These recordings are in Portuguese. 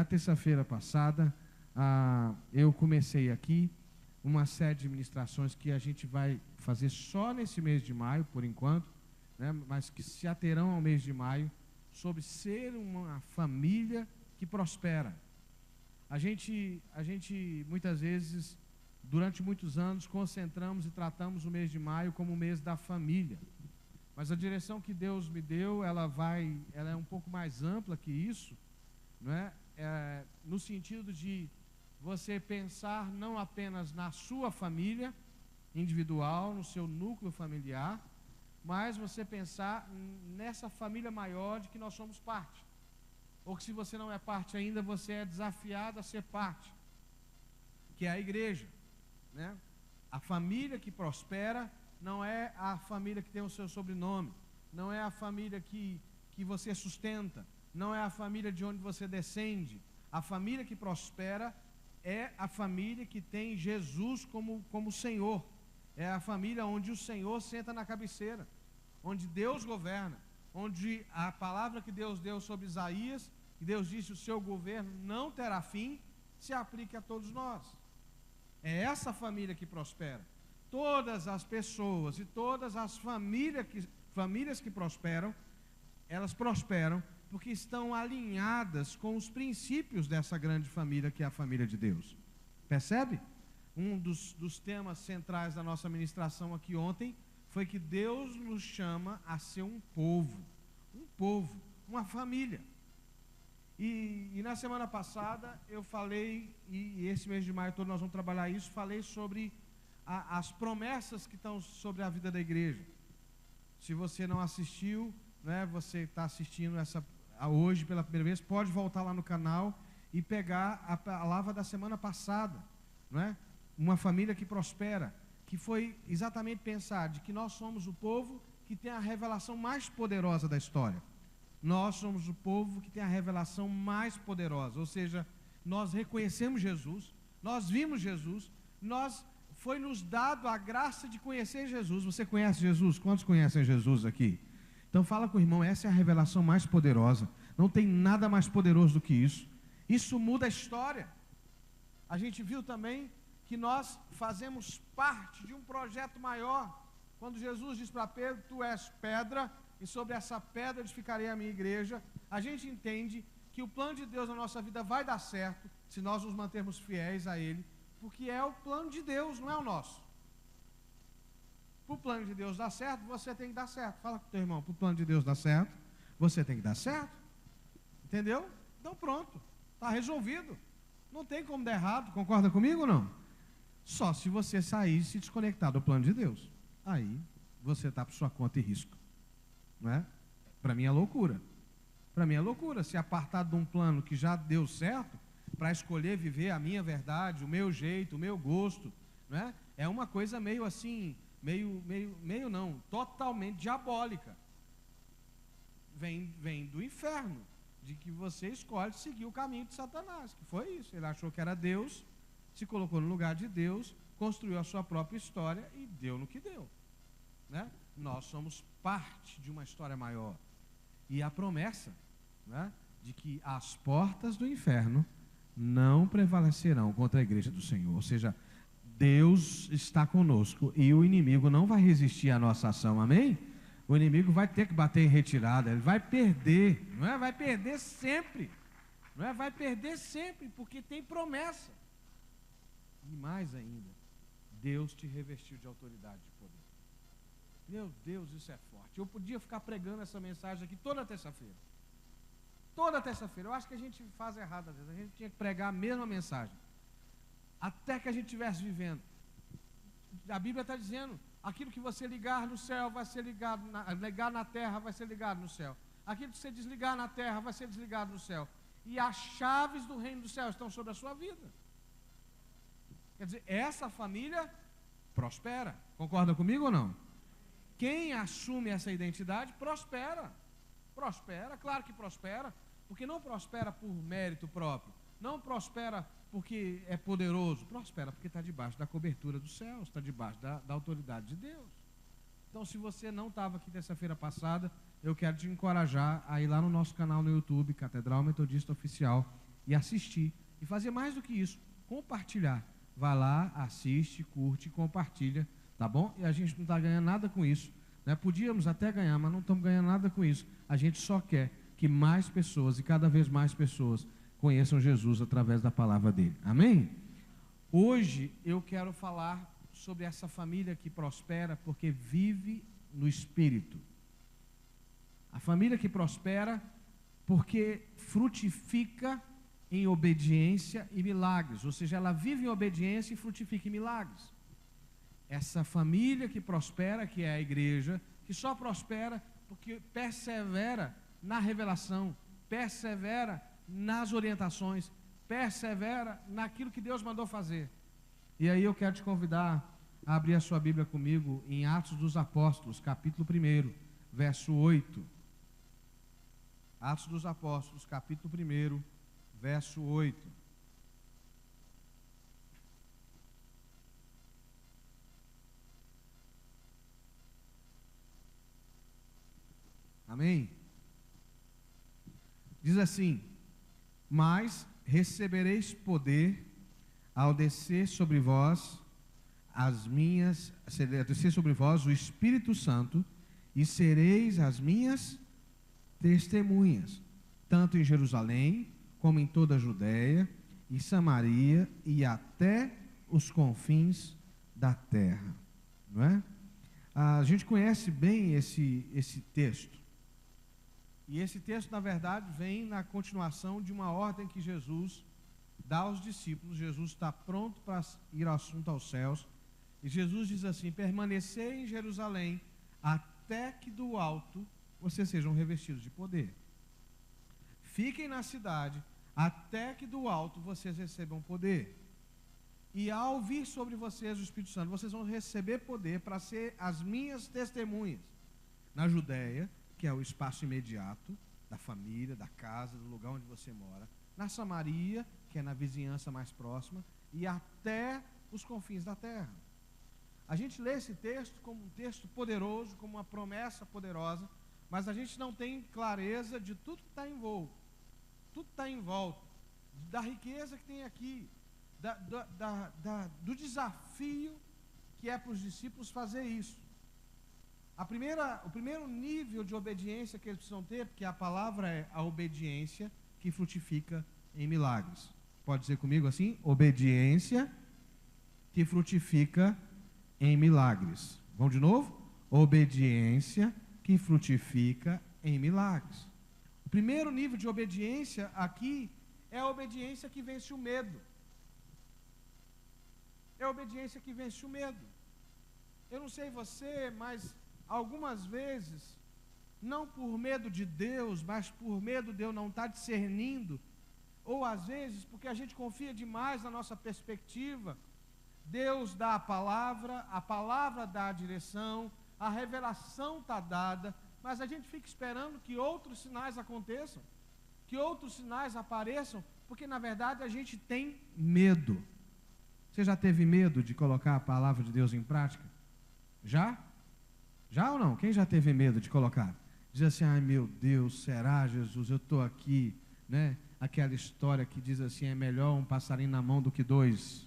terça-feira passada, eu comecei aqui uma série de ministrações que a gente vai fazer só nesse mês de maio, por enquanto, né, mas que se aterão ao mês de maio, sobre ser uma família que prospera. A gente muitas vezes, durante muitos anos, concentramos e tratamos o mês de maio como o mês da família. Mas a direção que Deus me deu, ela é um pouco mais ampla que isso, não é? No sentido de você pensar não apenas na sua família individual, no seu núcleo familiar, mas você pensar nessa família maior de que nós somos parte. Ou que se você não é parte ainda, você é desafiado a ser parte, que é a igreja, né? A família que prospera não é a família que tem o seu sobrenome, não é a família que você sustenta, não é a família de onde você descende. A família que prospera é a família que tem Jesus como Senhor. É a família onde o Senhor senta na cabeceira, onde Deus governa, onde a palavra que Deus deu sobre Isaías, que Deus disse: o seu governo não terá fim, se aplica a todos nós. É essa família que prospera. Todas as pessoas e todas as famílias que prosperam, elas prosperam porque estão alinhadas com os princípios dessa grande família que é a família de Deus. Percebe? Um dos temas centrais da nossa ministração aqui ontem foi que Deus nos chama a ser um povo, uma família. E na semana passada eu falei, e esse mês de maio todo nós vamos trabalhar isso, falei sobre as promessas que estão sobre a vida da igreja. Se você não assistiu, né, você está assistindo hoje pela primeira vez, pode voltar lá no canal e pegar a palavra da semana passada, não é? Uma família que prospera, que foi exatamente pensar de que nós somos o povo que tem a revelação mais poderosa da história. Nós somos o povo que tem a revelação mais poderosa, ou seja, nós reconhecemos Jesus, nós vimos Jesus, foi nos dado a graça de conhecer Jesus. Você conhece Jesus? Quantos conhecem Jesus aqui? Então fala com o irmão, essa é a revelação mais poderosa, não tem nada mais poderoso do que isso. Isso muda a história. A gente viu também que nós fazemos parte de um projeto maior. Quando Jesus diz para Pedro: tu és pedra, e sobre essa pedra edificarei a minha igreja, a gente entende que o plano de Deus na nossa vida vai dar certo, se nós nos mantermos fiéis a Ele, porque é o plano de Deus, não é o nosso. Para o plano de Deus dar certo, você tem que dar certo. Fala com o teu irmão: para o plano de Deus dar certo, você tem que dar certo. Entendeu? Então pronto, está resolvido. Não tem como dar errado, concorda comigo ou não? Só se você sair e se desconectar do plano de Deus. Aí você está por sua conta e risco, não é? Para mim é loucura. Para mim é loucura se apartar de um plano que já deu certo para escolher viver a minha verdade, o meu jeito, o meu gosto, não é? É uma coisa meio assim, meio não, totalmente diabólica. Vem do inferno, de que você escolhe seguir o caminho de Satanás, que foi isso. Ele achou que era Deus, se colocou no lugar de Deus, construiu a sua própria história e deu no que deu, né? Nós somos parte de uma história maior, e a promessa, né, de que as portas do inferno não prevalecerão contra a igreja do Senhor. Ou seja, Deus está conosco e o inimigo não vai resistir à nossa ação, amém? O inimigo vai ter que bater em retirada, ele vai perder, não é? Vai perder sempre, não é? Vai perder sempre, porque tem promessa. E mais ainda, Deus te revestiu de autoridade e poder. Meu Deus, isso é forte. Eu podia ficar pregando essa mensagem aqui toda terça-feira. Toda terça-feira. Eu acho que a gente faz errado às vezes. A gente tinha que pregar a mesma mensagem, até que a gente estivesse vivendo. A Bíblia está dizendo: aquilo que você ligar no céu vai ser ligado, ligar na terra vai ser ligado no céu. Aquilo que você desligar na terra vai ser desligado no céu. E as chaves do reino do céu estão sobre a sua vida. Quer dizer, essa família prospera. Concorda comigo ou não? Quem assume essa identidade prospera. Prospera, claro que prospera, porque não prospera por mérito próprio, não prospera porque é poderoso, prospera porque está debaixo da cobertura dos céus, está debaixo da autoridade de Deus. Então, se você não estava aqui terça-feira passada, eu quero te encorajar a ir lá no nosso canal no YouTube, Catedral Metodista Oficial, e assistir. E fazer mais do que isso, compartilhar. Vai lá, assiste, curte, compartilha, tá bom? E a gente não está ganhando nada com isso, né? Podíamos até ganhar, mas não estamos ganhando nada com isso. A gente só quer que mais pessoas, e cada vez mais pessoas, conheçam Jesus através da palavra dele. Amém? Hoje eu quero falar sobre essa família que prospera porque vive no Espírito. A família que prospera porque frutifica em obediência e milagres, ou seja, ela vive em obediência e frutifica em milagres. Essa família que prospera, que é a igreja, que só prospera porque persevera na revelação, persevera nas orientações, persevera naquilo que Deus mandou fazer. E aí eu quero te convidar a abrir a sua Bíblia comigo em Atos dos Apóstolos, capítulo 1, verso 8. Atos dos Apóstolos, capítulo 1, verso 8. Amém? Diz assim: mas recebereis poder ao descer sobre vós descer sobre vós o Espírito Santo, e sereis as minhas testemunhas, tanto em Jerusalém, como em toda a Judéia e Samaria e até os confins da terra. Não é? A gente conhece bem esse texto. E esse texto, na verdade, vem na continuação de uma ordem que Jesus dá aos discípulos. Jesus está pronto para ir ao assunto aos céus. E Jesus diz assim: permanecei em Jerusalém até que do alto vocês sejam revestidos de poder. Fiquem na cidade até que do alto vocês recebam poder. E ao vir sobre vocês o Espírito Santo, vocês vão receber poder para ser as minhas testemunhas na Judéia, que é o espaço imediato da família, da casa, do lugar onde você mora, na Samaria, que é na vizinhança mais próxima, e até os confins da terra. A gente lê esse texto como um texto poderoso, como uma promessa poderosa, mas a gente não tem clareza de tudo que está envolto, tudo está em volta, da riqueza que tem aqui, do desafio que é para os discípulos fazer isso. O primeiro nível de obediência que eles precisam ter, porque a palavra é a obediência que frutifica em milagres. Pode dizer comigo assim? Obediência que frutifica em milagres. Vamos de novo? Obediência que frutifica em milagres. O primeiro nível de obediência aqui é a obediência que vence o medo. É a obediência que vence o medo. Eu não sei você, mas algumas vezes, não por medo de Deus, mas por medo de eu não estar discernindo, ou às vezes porque a gente confia demais na nossa perspectiva. Deus dá a palavra dá a direção, a revelação está dada, mas a gente fica esperando que outros sinais aconteçam, que outros sinais apareçam, porque na verdade a gente tem medo. Você já teve medo de colocar a palavra de Deus em prática? Já? Já ou não? Quem já teve medo de colocar? Diz assim: ai meu Deus, será, Jesus, eu estou aqui, né? Aquela história que diz assim: é melhor um passarinho na mão do que dois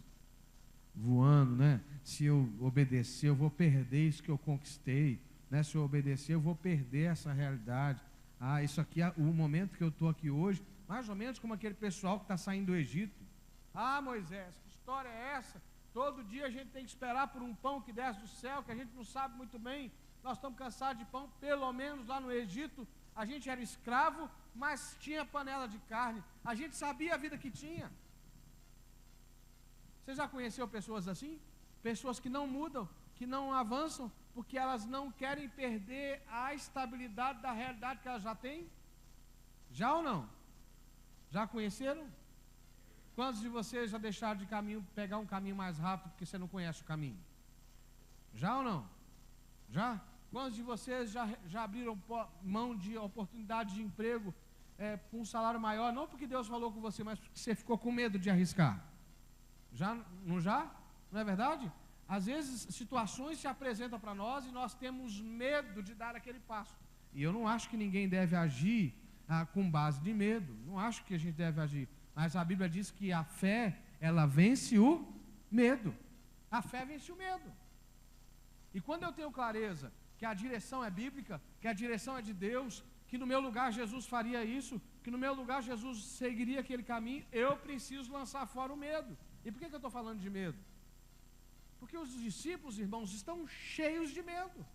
voando, né? Se eu obedecer, eu vou perder isso que eu conquistei, né? Se eu obedecer, eu vou perder essa realidade. Ah, isso aqui, o momento que eu estou aqui hoje, mais ou menos como aquele pessoal que está saindo do Egito. Ah, Moisés, que história é essa? Todo dia a gente tem que esperar por um pão que desce do céu, que a gente não sabe muito bem. Nós estamos cansados de pão. Pelo menos lá no Egito a gente era escravo, mas tinha panela de carne. A gente sabia a vida que tinha. Você já conheceu pessoas assim? Pessoas que não mudam, que não avançam, porque elas não querem perder a estabilidade da realidade que elas já têm? Já ou não? Já conheceram? Quantos de vocês já deixaram de pegar um caminho mais rápido porque você não conhece o caminho? Já ou não? Já? Quantos de vocês já abriram mão de oportunidade de emprego com um salário maior, não porque Deus falou com você, mas porque você ficou com medo de arriscar? Já? Não é verdade? Às vezes situações se apresentam para nós e nós temos medo de dar aquele passo. E eu não acho que ninguém deve agir com base de medo. Não acho que a gente deve agir. Mas a Bíblia diz que a fé, ela vence o medo. A fé vence o medo. E quando eu tenho clareza que a direção é bíblica, que a direção é de Deus, que no meu lugar Jesus faria isso, que no meu lugar Jesus seguiria aquele caminho, eu preciso lançar fora o medo. E por que eu estou falando de medo? Porque os discípulos, irmãos, estão cheios de medo.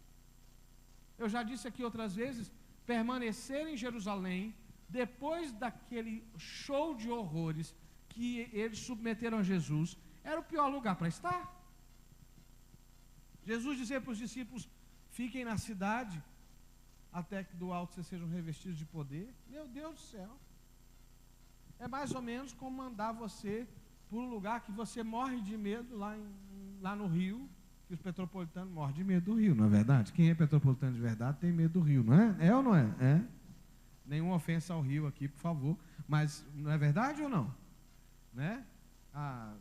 Eu já disse aqui outras vezes, permanecer em Jerusalém, depois daquele show de horrores que eles submeteram a Jesus, era o pior lugar para estar. Jesus dizia para os discípulos: fiquem na cidade, até que do alto vocês sejam revestidos de poder. Meu Deus do céu. É mais ou menos como mandar você para um lugar que você morre de medo, lá no Rio, que os petropolitanos morrem de medo do Rio, não é verdade? Quem é petropolitano de verdade tem medo do Rio, não é? É ou não é? É. Nenhuma ofensa ao Rio aqui, por favor. Mas não é verdade ou não? Né? A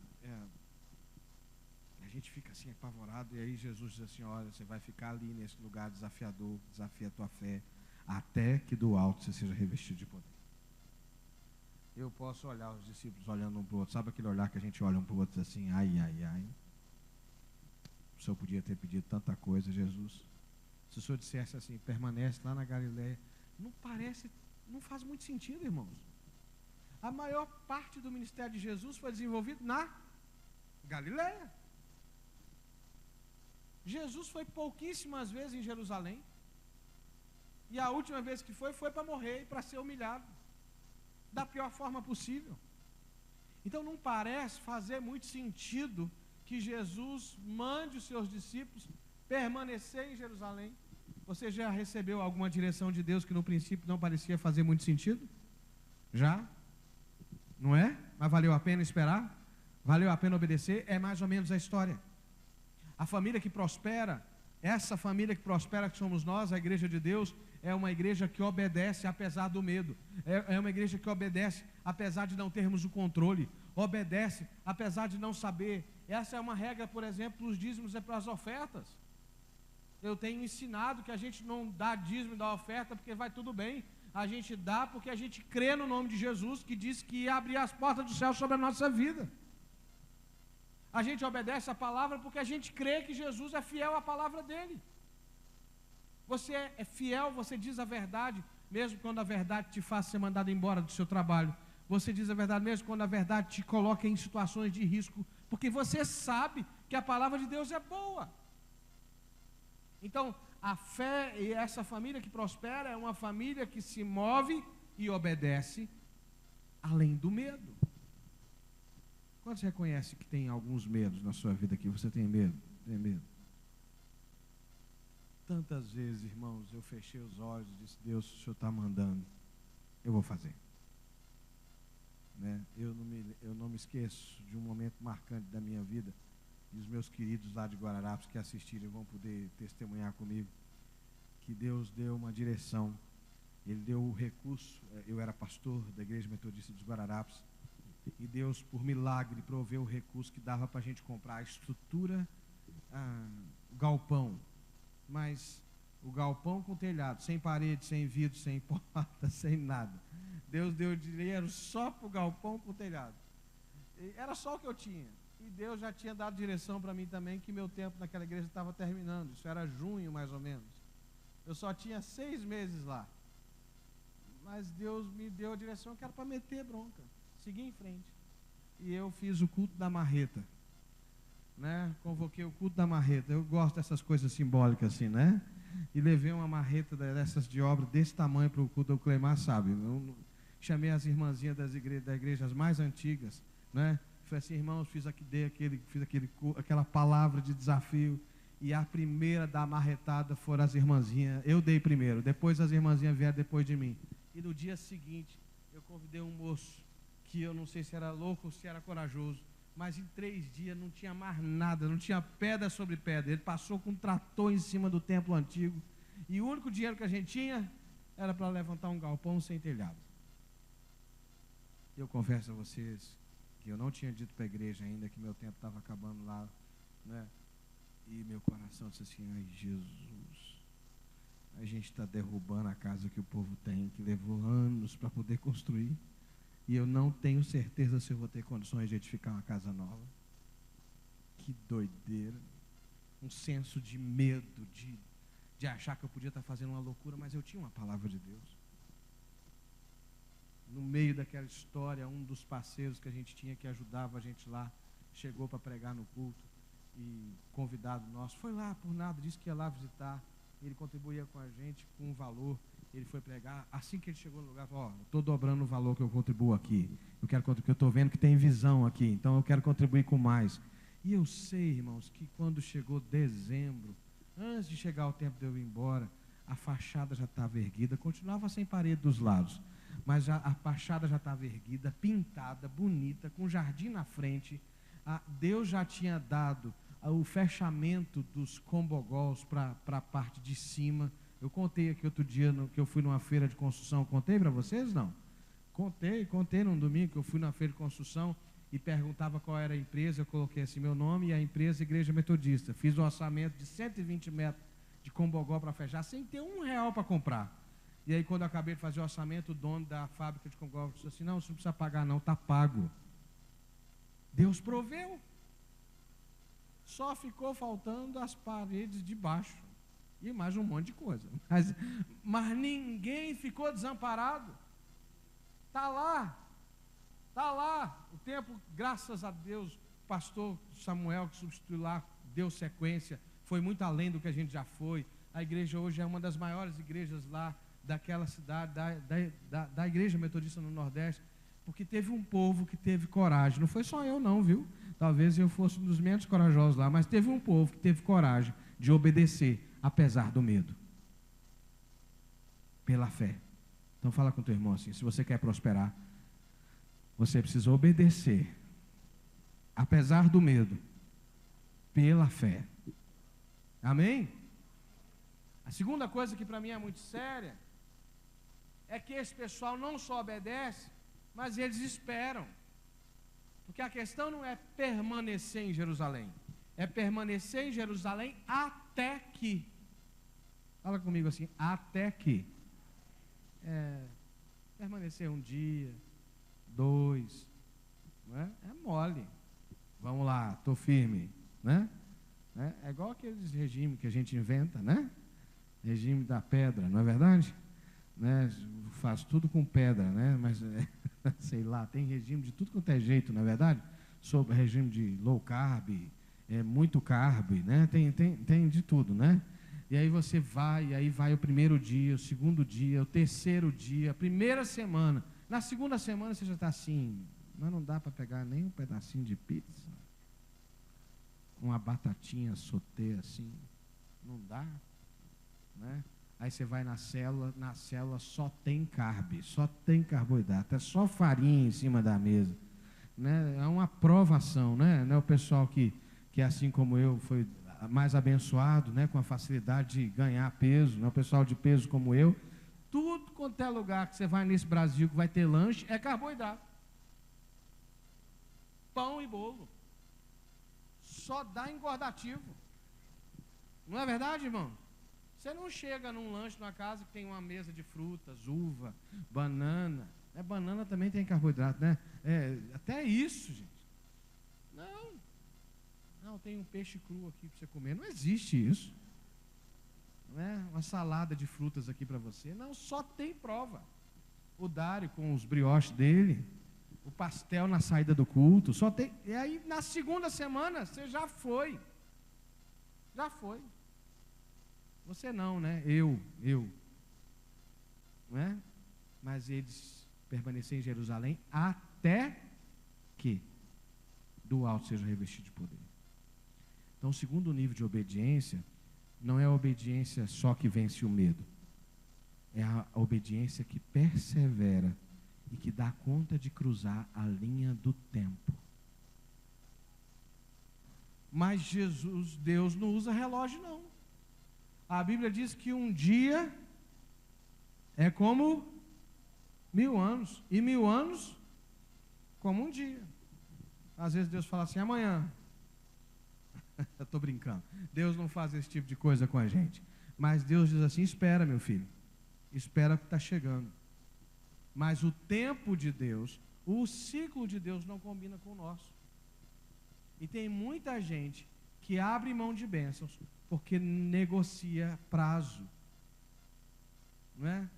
gente fica assim apavorado, e aí Jesus diz assim: olha, você vai ficar ali nesse lugar desafiador, desafia a tua fé, até que do alto você seja revestido de poder. Eu posso olhar os discípulos olhando um para o outro, sabe aquele olhar que a gente olha um para o outro assim, ai, ai, ai. O Senhor podia ter pedido tanta coisa, Jesus. Se o Senhor dissesse assim, permanece lá na Galileia, não faz muito sentido, irmãos. A maior parte do ministério de Jesus foi desenvolvido na Galileia. Jesus foi pouquíssimas vezes em Jerusalém, e a última vez que foi para morrer e para ser humilhado da pior forma possível. Então não parece fazer muito sentido que Jesus mande os seus discípulos permanecer em Jerusalém. Você já recebeu alguma direção de Deus que no princípio não parecia fazer muito sentido? Já? Não é? Mas valeu a pena esperar? Valeu a pena obedecer? É mais ou menos a história. A família que prospera, essa família que prospera que somos nós, a igreja de Deus, é uma igreja que obedece apesar do medo. É uma igreja que obedece apesar de não termos o controle. Obedece apesar de não saber. Essa é uma regra, por exemplo, para os dízimos e para as ofertas. Eu tenho ensinado que a gente não dá dízimo e dá oferta porque vai tudo bem. A gente dá porque a gente crê no nome de Jesus, que disse que ia abrir as portas do céu sobre a nossa vida. A gente obedece a palavra porque a gente crê que Jesus é fiel à palavra dele. Você é fiel, você diz a verdade, mesmo quando a verdade te faz ser mandado embora do seu trabalho. Você diz a verdade mesmo quando a verdade te coloca em situações de risco, porque você sabe que a palavra de Deus é boa. Então, a fé e essa família que prospera é uma família que se move e obedece além do medo. Quando você reconhece que tem alguns medos na sua vida aqui, você tem medo? Tem medo? Tantas vezes, irmãos, eu fechei os olhos e disse: Deus, se o Senhor está mandando, eu vou fazer. Né? Eu não me esqueço de um momento marcante da minha vida, e os meus queridos lá de Guararapes que assistirem vão poder testemunhar comigo, que Deus deu uma direção, Ele deu o recurso. Eu era pastor da Igreja Metodista dos Guararapes, e Deus, por milagre, proveu o recurso que dava para a gente comprar a estrutura, o galpão. Mas o galpão com telhado, sem parede, sem vidro, sem porta, sem nada. Deus deu dinheiro só para o galpão com telhado. E era só o que eu tinha. E Deus já tinha dado direção para mim também, que meu tempo naquela igreja estava terminando. Isso era junho, mais ou menos. Eu só tinha 6 meses lá. Mas Deus me deu a direção que era para meter bronca, seguir em frente. E eu fiz o culto da marreta. Né? Convoquei o culto da marreta. Eu gosto dessas coisas simbólicas assim, né? E levei uma marreta dessas de obra desse tamanho para o culto do Clemar, sabe? Eu chamei as irmãzinhas das igrejas mais antigas, né? Falei assim: irmãos, fiz aquela palavra de desafio, e a primeira da marretada foram as irmãzinhas. Eu dei primeiro, depois as irmãzinhas vieram depois de mim. E no dia seguinte eu convidei um moço que eu não sei se era louco ou se era corajoso, mas em 3 dias não tinha mais nada, não tinha pedra sobre pedra. Ele passou com um trator em cima do templo antigo, e o único dinheiro que a gente tinha era para levantar um galpão sem telhado. Eu confesso a vocês que eu não tinha dito para a igreja ainda que meu tempo estava acabando lá, né? E meu coração disse assim: ai, Jesus, a gente está derrubando a casa que o povo tem, que levou anos para poder construir. e eu não tenho certeza se eu vou ter condições de edificar uma casa nova. Que doideira. Um senso de medo, de achar que eu podia estar fazendo uma loucura, mas eu tinha uma palavra de Deus. No meio daquela história, um dos parceiros que a gente tinha, que ajudava a gente lá, chegou para pregar no culto, e convidado nosso, foi lá por nada, disse que ia lá visitar, ele contribuía com a gente com um valor, ele foi pregar, assim que ele chegou no lugar, falou, estou dobrando o valor que eu contribuo aqui, eu quero contribuir, eu estou vendo que tem visão aqui, então eu quero contribuir com mais. E eu sei, irmãos, que quando chegou dezembro, antes de chegar o tempo de eu ir embora, a fachada já estava erguida, continuava sem parede dos lados, mas a fachada já estava erguida, pintada, bonita, com jardim na frente. Deus já tinha dado o fechamento dos combogols para a parte de cima. Eu contei aqui outro dia que eu fui numa feira de construção, contei para vocês, não? Contei num domingo que eu fui numa feira de construção e perguntava qual era a empresa, eu coloquei assim meu nome e a empresa Igreja Metodista. Fiz um orçamento de 120 metros de combogol para fechar, sem ter R$1 para comprar. E aí, quando eu acabei de fazer o orçamento, o dono da fábrica de combogol disse assim, não, você não precisa pagar não, está pago. Deus proveu. Só ficou faltando as paredes de baixo e mais um monte de coisa. Mas ninguém ficou desamparado. Está lá. Está lá. O tempo, graças a Deus, o pastor Samuel, que substituiu lá, deu sequência, foi muito além do que a gente já foi. A igreja hoje é uma das maiores igrejas lá daquela cidade, da Igreja Metodista no Nordeste, porque teve um povo que teve coragem. Não foi só eu não, viu? Talvez eu fosse um dos menos corajosos lá, mas teve um povo que teve coragem de obedecer, apesar do medo. Pela fé. Então fala com teu irmão assim, se você quer prosperar, você precisa obedecer, apesar do medo, pela fé. Amém? A segunda coisa que para mim é muito séria, é que esse pessoal não só obedece, mas eles esperam. Porque a questão não é permanecer em Jerusalém, é permanecer em Jerusalém até que. Fala comigo assim, até que. Permanecer um dia, 2, não é? É mole. Vamos lá, estou firme, né? É igual aqueles regimes que a gente inventa, né? Regime da pedra, não é verdade? Né? Faz tudo com pedra, né? Mas sei lá, tem regime de tudo quanto é jeito, não é verdade? Sobre regime de low carb, muito carb, né? Tem de tudo, né? E aí você vai, e aí vai o primeiro dia, o segundo dia, o terceiro dia, a primeira semana. Na segunda semana você já está assim, mas não dá para pegar nem um pedacinho de pizza, uma batatinha sauté assim, não dá, né? Aí você vai na célula só tem carb, só tem carboidrato, é só farinha em cima da mesa, né? É uma provação, né? Não é o pessoal que assim como eu foi mais abençoado, né? Com a facilidade de ganhar peso, não é o pessoal de peso como eu. Tudo quanto é lugar que você vai nesse Brasil que vai ter lanche é carboidrato, pão e bolo, só dá engordativo, não é verdade, irmão? Você não chega num lanche numa casa que tem uma mesa de frutas, uva, banana. Banana também tem carboidrato, né? Até isso, gente. Não, tem um peixe cru aqui para você comer. Não existe isso. Não é uma salada de frutas aqui para você. Não, só tem prova. O Dário com os brioches dele, o pastel na saída do culto, só tem. E aí na segunda semana você já foi. Já foi. Você não, né? Eu. Não é? Mas eles permaneceram em Jerusalém até que do alto seja revestido de poder. Então, o segundo nível de obediência não é a obediência só que vence o medo. É a obediência que persevera e que dá conta de cruzar a linha do tempo. Mas Deus não usa relógio, não. A Bíblia diz que um dia é como 1000 anos, e 1000 anos como um dia. Às vezes Deus fala assim, amanhã. Eu estou brincando. Deus não faz esse tipo de coisa com a gente. Mas Deus diz assim, espera, meu filho. Espera que está chegando. Mas o tempo de Deus, O ciclo de Deus não combina com o nosso. E tem muita gente que abre mão de bênçãos porque negocia prazo. Não é?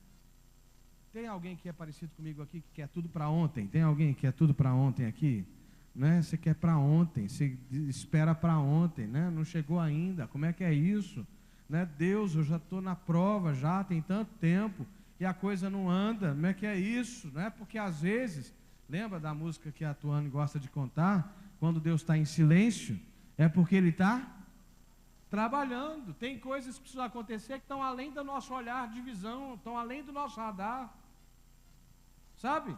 Tem alguém que é parecido comigo aqui que quer tudo para ontem? Tem alguém que quer tudo para ontem aqui? Né? Você quer para ontem, você espera para ontem, né? Não chegou ainda, como é que é isso? Né? Deus, eu já estou na prova, já tem tanto tempo, e a coisa não anda, como é que é isso? Né? Porque às vezes, lembra da música que a Tuane gosta de contar? Quando Deus está em silêncio, é porque Ele está trabalhando. Tem coisas que precisam acontecer que estão além do nosso olhar de visão, estão além do nosso radar, sabe?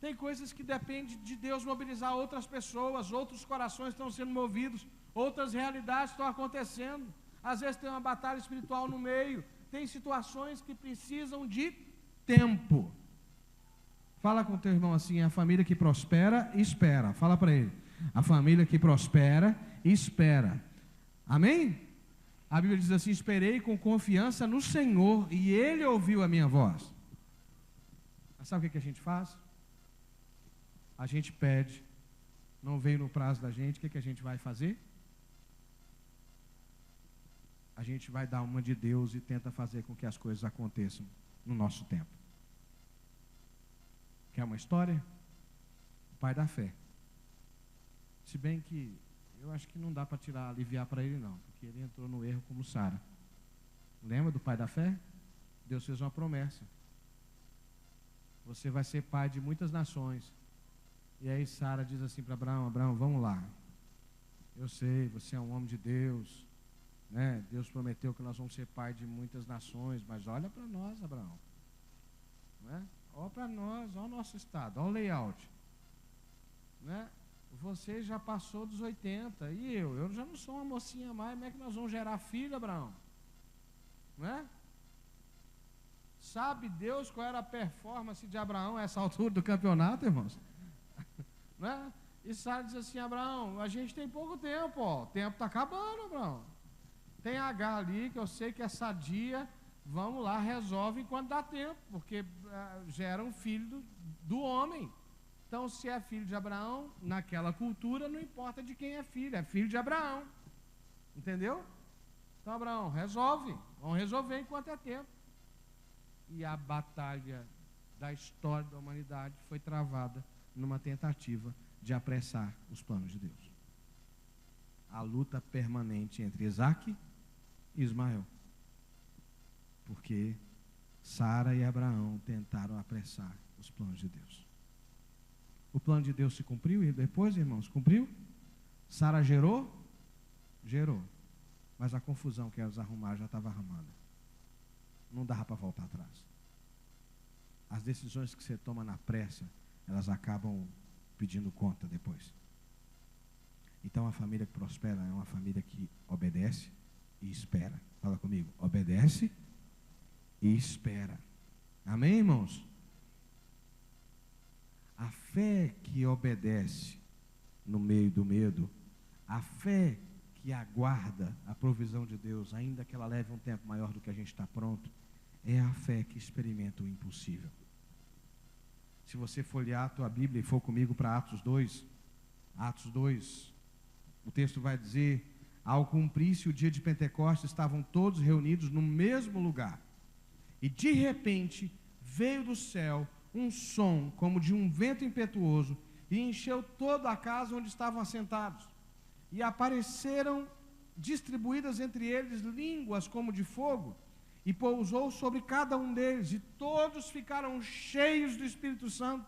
Tem coisas que dependem de Deus mobilizar outras pessoas, outros corações estão sendo movidos, outras realidades estão acontecendo. Às vezes tem uma batalha espiritual no meio, tem situações que precisam de tempo. Fala com o teu irmão assim: a família que prospera, espera. Fala para ele: a família que prospera, espera. Amém? A Bíblia diz assim: esperei com confiança no Senhor, e Ele ouviu a minha voz. Mas sabe o que a gente faz? A gente pede, não veio no prazo da gente, o que a gente vai fazer? A gente vai dar uma de Deus e tenta fazer com que as coisas aconteçam no nosso tempo. Quer uma história? O pai da fé. Se bem que eu acho que não dá para aliviar para ele não, porque ele entrou no erro como Sara. Lembra do pai da fé? Deus fez uma promessa: você vai ser pai de muitas nações. E aí Sara diz assim para Abraão: Abraão, vamos lá, eu sei, você é um homem de Deus, né? Deus prometeu que nós vamos ser pai de muitas nações, mas olha para nós, Abraão, né? Olha para nós, olha o nosso estado, olha o layout, né? Você já passou dos 80, e eu já não sou uma mocinha mais, como é que nós vamos gerar filho, Abraão? Não é? Sabe Deus qual era a performance de Abraão a essa altura do campeonato, irmãos? Não é? E Sara diz assim: Abraão, a gente tem pouco tempo, ó, o tempo está acabando, Abraão. Tem H ali, que eu sei que é sadia, vamos lá, resolve enquanto dá tempo, porque gera um filho do homem. Então, se é filho de Abraão, naquela cultura, não importa de quem é filho de Abraão. Entendeu? Então, Abraão, resolve, vamos resolver enquanto é tempo. E a batalha da história da humanidade foi travada numa tentativa de apressar os planos de Deus. A luta permanente entre Isaque e Ismael. Porque Sara e Abraão tentaram apressar os planos de Deus. O plano de Deus se cumpriu e depois, irmãos, cumpriu? Sara gerou? Gerou. Mas a confusão que elas arrumaram já estava arrumada. Não dava para voltar atrás. As decisões que você toma na pressa, elas acabam pedindo conta depois. Então a família que prospera é uma família que obedece e espera. Fala comigo: obedece e espera. Amém, irmãos? A fé que obedece no meio do medo, a fé que aguarda a provisão de Deus, ainda que ela leve um tempo maior do que a gente está pronto, é a fé que experimenta o impossível. Se você folhear a tua Bíblia e for comigo para Atos 2, o texto vai dizer: ao cumprir-se o dia de Pentecostes, estavam todos reunidos no mesmo lugar, e de repente veio do céu um som como de um vento impetuoso e encheu toda a casa onde estavam assentados, e apareceram distribuídas entre eles línguas como de fogo, e pousou sobre cada um deles, e todos ficaram cheios do Espírito Santo,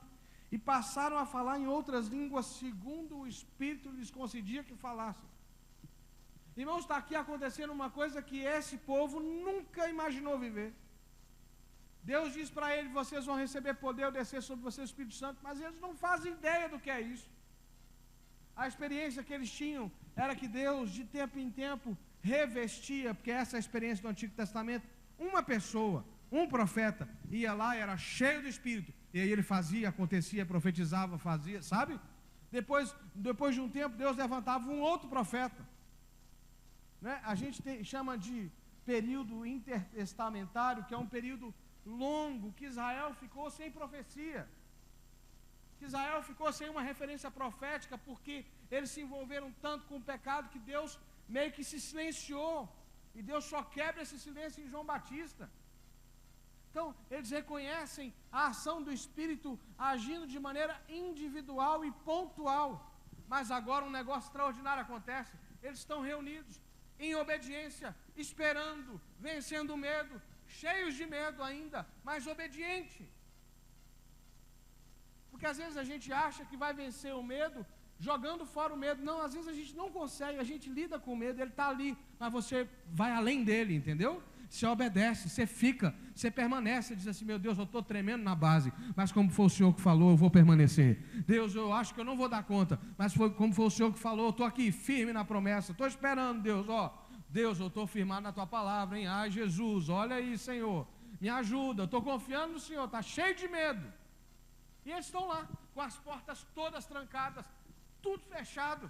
e passaram a falar em outras línguas, segundo o Espírito lhes concedia que falassem. Irmãos, está aqui acontecendo uma coisa que esse povo nunca imaginou viver. Deus diz para eles: vocês vão receber poder ao descer sobre vocês o Espírito Santo, mas eles não fazem ideia do que é isso. A experiência que eles tinham era que Deus, de tempo em tempo, revestia, porque essa é a experiência do Antigo Testamento, uma pessoa, um profeta, ia lá, era cheio do Espírito, e aí ele fazia, acontecia, profetizava, fazia, sabe? Depois de um tempo, Deus levantava um outro profeta, né? A gente chama de período intertestamentário, que é um período longo, que Israel ficou sem profecia. que Israel ficou sem uma referência profética, porque eles se envolveram tanto com o pecado que Deus meio que se silenciou, e Deus só quebra esse silêncio em João Batista. Então, eles reconhecem a ação do Espírito agindo de maneira individual e pontual, mas agora um negócio extraordinário acontece. Eles estão reunidos em obediência, esperando, vencendo o medo, cheios de medo ainda, mas obediente. Porque às vezes a gente acha que vai vencer o medo jogando fora o medo. Não, às vezes a gente não consegue, a gente lida com o medo, ele está ali, mas você vai além dele, entendeu? Você obedece, você fica, você permanece, você diz assim, meu Deus, eu estou tremendo na base, mas como foi o Senhor que falou, eu vou permanecer. Deus, eu acho que eu não vou dar conta, mas como foi o Senhor que falou, eu estou aqui firme na promessa, estou esperando, Deus, Deus, eu estou firmado na Tua palavra, hein? Ai, Jesus, olha aí, Senhor, me ajuda, eu estou confiando no Senhor, está cheio de medo. E eles estão lá, com as portas todas trancadas, tudo fechado.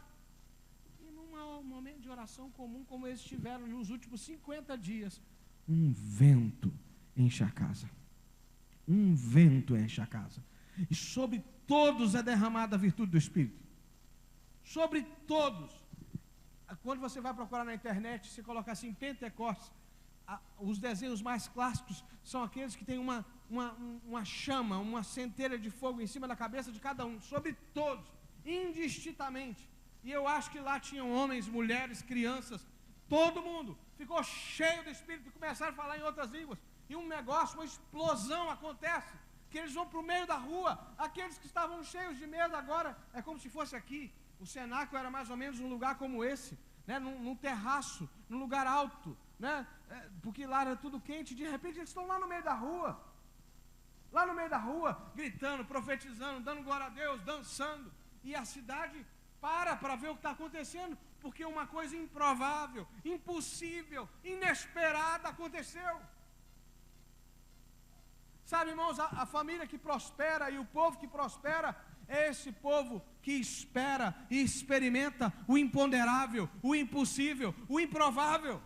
E num momento de oração comum, como eles tiveram nos últimos 50 dias, um vento enche a casa. Um vento enche a casa. E sobre todos é derramada a virtude do Espírito. Sobre todos. Quando você vai procurar na internet, você coloca assim, Pentecostes, os desenhos mais clássicos são aqueles que têm uma chama, uma centelha de fogo em cima da cabeça de cada um, sobre todos, indistintamente. E eu acho que lá tinham homens, mulheres, crianças, todo mundo ficou cheio do Espírito e começaram a falar em outras línguas. E um negócio, uma explosão acontece, que eles vão para o meio da rua. Aqueles que estavam cheios de medo agora, é como se fosse aqui. O cenáculo era mais ou menos um lugar como esse, né? num terraço, num lugar alto, né? Porque lá era tudo quente. De repente eles estão lá no meio da rua. Lá no meio da rua, gritando, profetizando, dando glória a Deus, dançando. E a cidade para ver o que está acontecendo, porque uma coisa improvável, impossível, inesperada aconteceu. Sabe, irmãos, a família que prospera e o povo que prospera é esse povo que espera e experimenta o imponderável, o impossível, o improvável.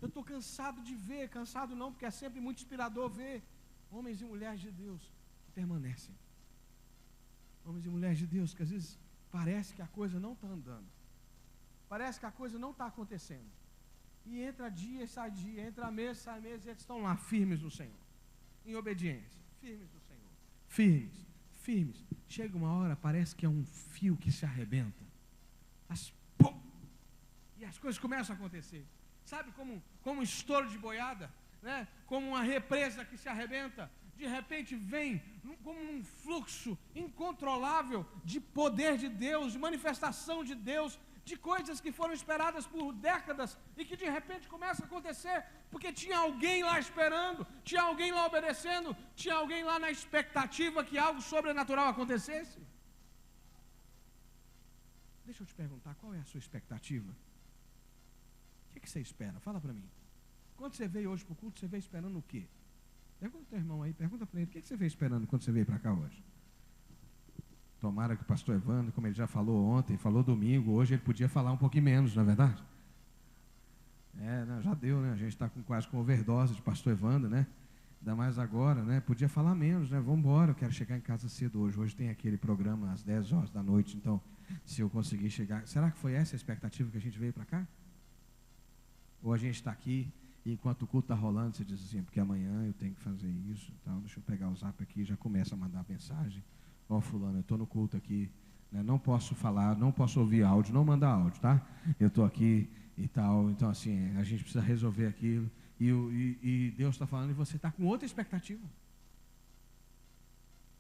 Eu estou cansado de ver, cansado não, porque é sempre muito inspirador ver homens e mulheres de Deus que permanecem. Homens e mulheres de Deus que às vezes parece que a coisa não está andando, parece que a coisa não está acontecendo, e entra dia e sai dia, entra mês e sai mês, e eles estão lá firmes no Senhor, em obediência, firmes no Senhor, firmes. Chega uma hora, parece que é um fio que se arrebenta, e as coisas começam a acontecer, sabe, como um estouro de boiada, né? Como uma represa que se arrebenta. De repente vem como um fluxo incontrolável de poder de Deus, de manifestação de Deus, de coisas que foram esperadas por décadas e que de repente começam a acontecer, porque tinha alguém lá esperando, tinha alguém lá obedecendo, tinha alguém lá na expectativa que algo sobrenatural acontecesse. Deixa eu te perguntar, qual é a sua expectativa? O que você espera? Fala para mim. Quando você veio hoje para o culto, você veio esperando o quê? Pergunta ao teu irmão aí, pergunta para ele, o que você veio esperando quando você veio para cá hoje? Tomara que o pastor Evandro, como ele já falou ontem, falou domingo, hoje ele podia falar um pouquinho menos, não é verdade? Já deu, né? A gente está quase com overdose de pastor Evandro, né? Ainda mais agora, né? Podia falar menos, né? Vamos embora, eu quero chegar em casa cedo hoje. Hoje tem aquele programa às 10 horas da noite, então, se eu conseguir chegar... Será que foi essa a expectativa que a gente veio para cá? Ou a gente está aqui... E enquanto o culto está rolando, você diz assim, porque amanhã eu tenho que fazer isso, então deixa eu pegar o zap aqui, já começa a mandar mensagem. Fulano, eu estou no culto aqui, né, não posso falar, não posso ouvir áudio, não manda áudio, tá? Eu estou aqui e tal, então assim, a gente precisa resolver aquilo, e Deus está falando e você está com outra expectativa.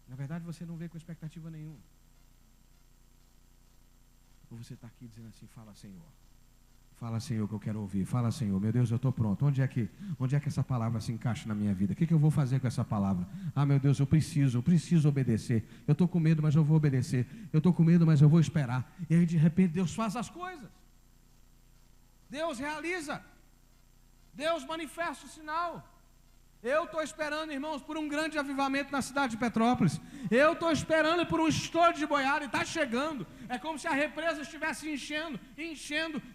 Na verdade, você não vê com expectativa nenhuma. Ou você está aqui dizendo assim, fala, Senhor. Fala, Senhor, que eu quero ouvir. Fala, Senhor, meu Deus, eu estou pronto. Onde é que essa palavra se encaixa na minha vida? O que eu vou fazer com essa palavra? Meu Deus, eu preciso obedecer. Eu estou com medo, mas eu vou obedecer. Eu estou com medo, mas eu vou esperar. E aí, de repente, Deus faz as coisas. Deus realiza. Deus manifesta o sinal. Eu estou esperando, irmãos, por um grande avivamento na cidade de Petrópolis. Eu estou esperando por um estouro de boiada e está chegando. É como se a represa estivesse enchendo,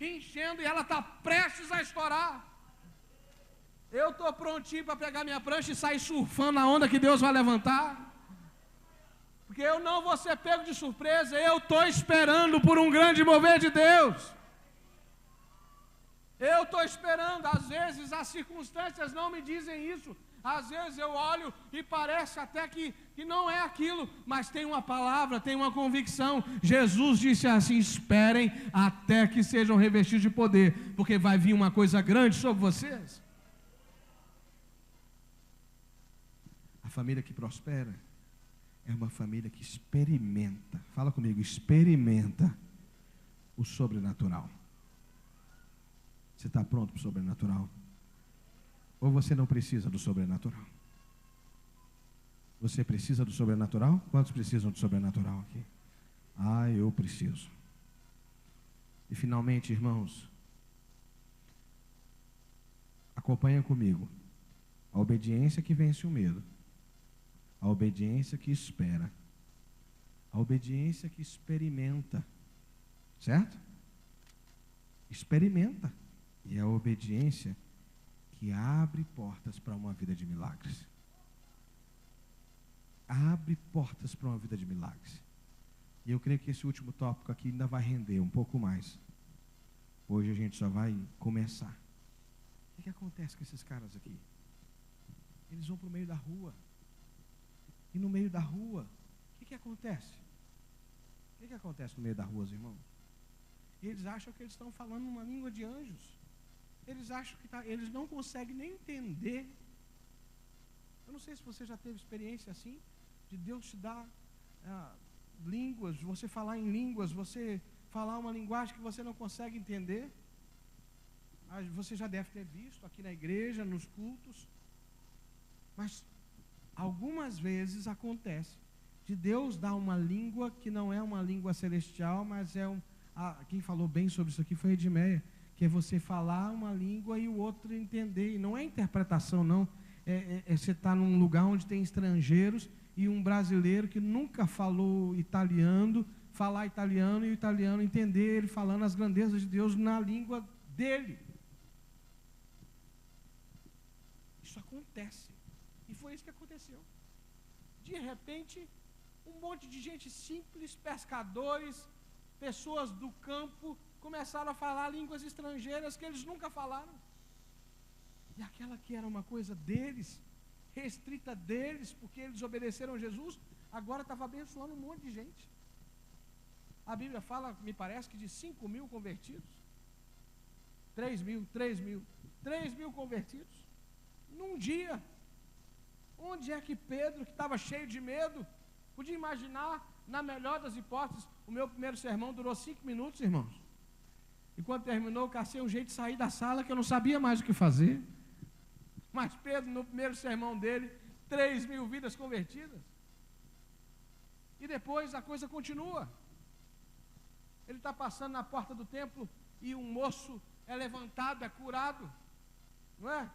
e ela está prestes a estourar. Eu estou prontinho para pegar minha prancha e sair surfando na onda que Deus vai levantar. porque eu não vou ser pego de surpresa, eu estou esperando por um grande mover de Deus. Eu estou esperando, às vezes as circunstâncias não me dizem isso, às vezes eu olho e parece até que não é aquilo, mas tem uma palavra, tem uma convicção. Jesus disse assim: esperem até que sejam revestidos de poder, porque vai vir uma coisa grande sobre vocês. A família que prospera é uma família que experimenta, fala comigo, experimenta o sobrenatural. Você está pronto para o sobrenatural? Ou você não precisa do sobrenatural? Você precisa do sobrenatural? Quantos precisam do sobrenatural aqui? Ah, eu preciso. E finalmente, irmãos, acompanha comigo. A obediência que vence o medo. A obediência que espera. A obediência que experimenta. Certo? Experimenta. E é a obediência que abre portas para uma vida de milagres. Abre portas para uma vida de milagres. E eu creio que esse último tópico aqui ainda vai render um pouco mais. Hoje a gente só vai começar. O que acontece com esses caras aqui? Eles vão para o meio da rua. E no meio da rua, o que acontece? O que acontece no meio da rua, irmãos? Eles acham que eles estão falando uma língua de anjos. Eles acham que eles não conseguem nem entender. Eu não sei se você já teve experiência assim, de Deus te dar línguas, você falar em línguas, você falar uma linguagem que você não consegue entender. Você já deve ter visto aqui na igreja, nos cultos. Mas algumas vezes acontece de Deus dar uma língua que não é uma língua celestial, mas é quem falou bem sobre isso aqui foi a Edmeia, que é você falar uma língua e o outro entender. E não é interpretação, não. Você está num lugar onde tem estrangeiros e um brasileiro que nunca falou italiano, falar italiano e o italiano entender ele falando as grandezas de Deus na língua dele. Isso acontece. E foi isso que aconteceu. De repente, um monte de gente simples, pescadores, pessoas do campo, começaram a falar línguas estrangeiras que eles nunca falaram. E aquela que era uma coisa deles, restrita deles, porque eles obedeceram a Jesus, agora estava abençoando um monte de gente. A Bíblia fala, me parece que de 5.000 convertidos. 3.000 convertidos. Num dia. Onde é que Pedro, que estava cheio de medo, podia imaginar, na melhor das hipóteses, o meu primeiro sermão durou 5 minutos, irmãos. E quando terminou, eu cacei um jeito de sair da sala que eu não sabia mais o que fazer. Mas Pedro, no primeiro sermão dele, 3.000 vidas convertidas. E depois a coisa continua. Ele está passando na porta do templo e um moço é levantado, é curado. Não é?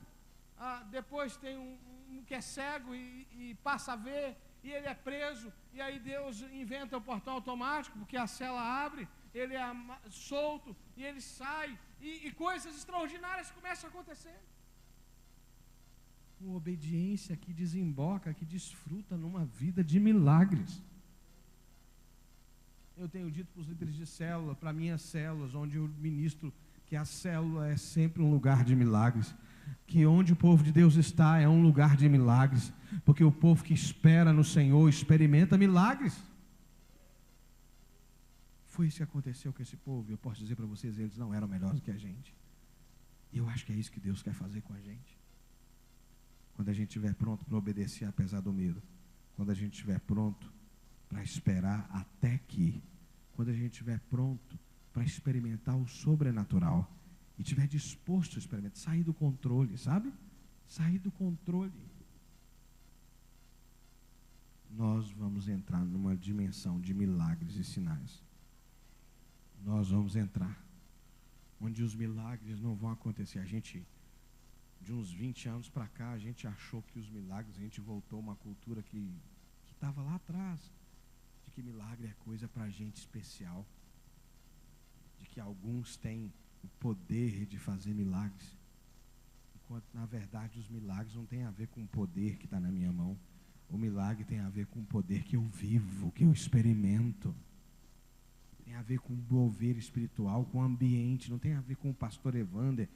Depois tem um que é cego e passa a ver, e ele é preso, e aí Deus inventa o portão automático, porque a cela abre, ele é solto, e ele sai, e coisas extraordinárias começam a acontecer. Uma obediência que desemboca, que desfruta numa vida de milagres. Eu tenho dito para os líderes de célula, para minhas células, onde eu ministro, que a célula é sempre um lugar de milagres. Que onde o povo de Deus está é um lugar de milagres, porque o povo que espera no Senhor experimenta milagres. Foi isso que aconteceu com esse povo, e eu posso dizer para vocês, eles não eram melhores que a gente. E eu acho que é isso que Deus quer fazer com a gente. Quando a gente estiver pronto para obedecer apesar do medo, quando a gente estiver pronto para esperar até que, quando a gente estiver pronto para experimentar o sobrenatural, e estiver disposto a experimentar, sair do controle, sabe? Sair do controle. Nós vamos entrar numa dimensão de milagres e sinais. Nós vamos entrar onde os milagres não vão acontecer. A gente, de uns 20 anos para cá, a gente achou que os milagres, a gente voltou a uma cultura que estava lá atrás, de que milagre é coisa para gente especial, de que alguns têm o poder de fazer milagres, enquanto na verdade os milagres não têm a ver com o poder que está na minha mão. O milagre tem a ver com o poder que eu vivo, que eu experimento. Tem a ver com o mover espiritual, com o ambiente. Não tem a ver com o pastor Evander,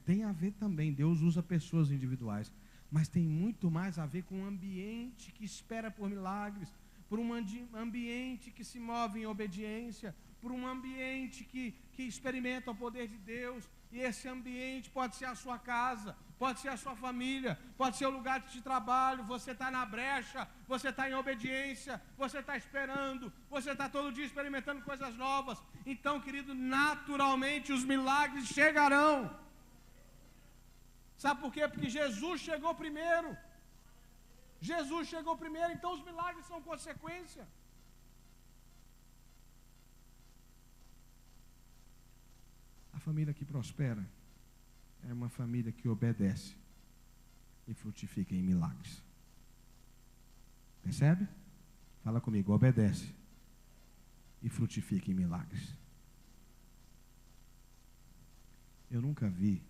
tem a ver também. Deus usa pessoas individuais, mas tem muito mais a ver com o ambiente que espera por milagres, por um ambiente que se move em obediência, por um ambiente que experimenta o poder de Deus. E esse ambiente pode ser a sua casa, pode ser a sua família, pode ser o lugar de trabalho. Você está na brecha, você está em obediência, você está esperando, você está todo dia experimentando coisas novas. Então, querido, naturalmente os milagres chegarão. Sabe por quê? Porque Jesus chegou primeiro. Jesus chegou primeiro, então os milagres são consequência. A família que prospera é uma família que obedece e frutifica em milagres. Percebe? Fala comigo, obedece e frutifica em milagres. Eu nunca vi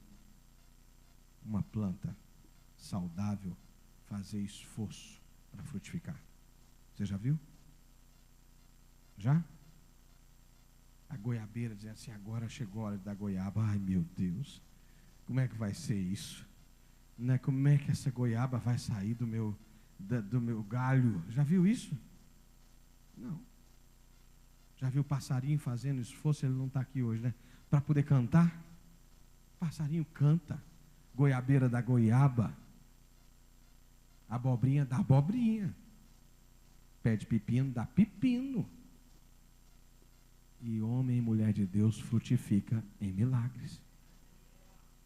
uma planta saudável fazer esforço para frutificar. Você já viu? Já? A goiabeira dizendo assim, agora chegou a hora da goiaba. Ai, meu Deus, como é que vai ser isso? Né? Como é que essa goiaba vai sair do meu galho? Já viu isso? Não. Já viu o passarinho fazendo esforço? Ele não está aqui hoje, né? Para poder cantar. O passarinho canta. Goiabeira da goiaba. Abobrinha da abobrinha. Pé de pepino dá pepino. E homem e mulher de Deus frutifica em milagres.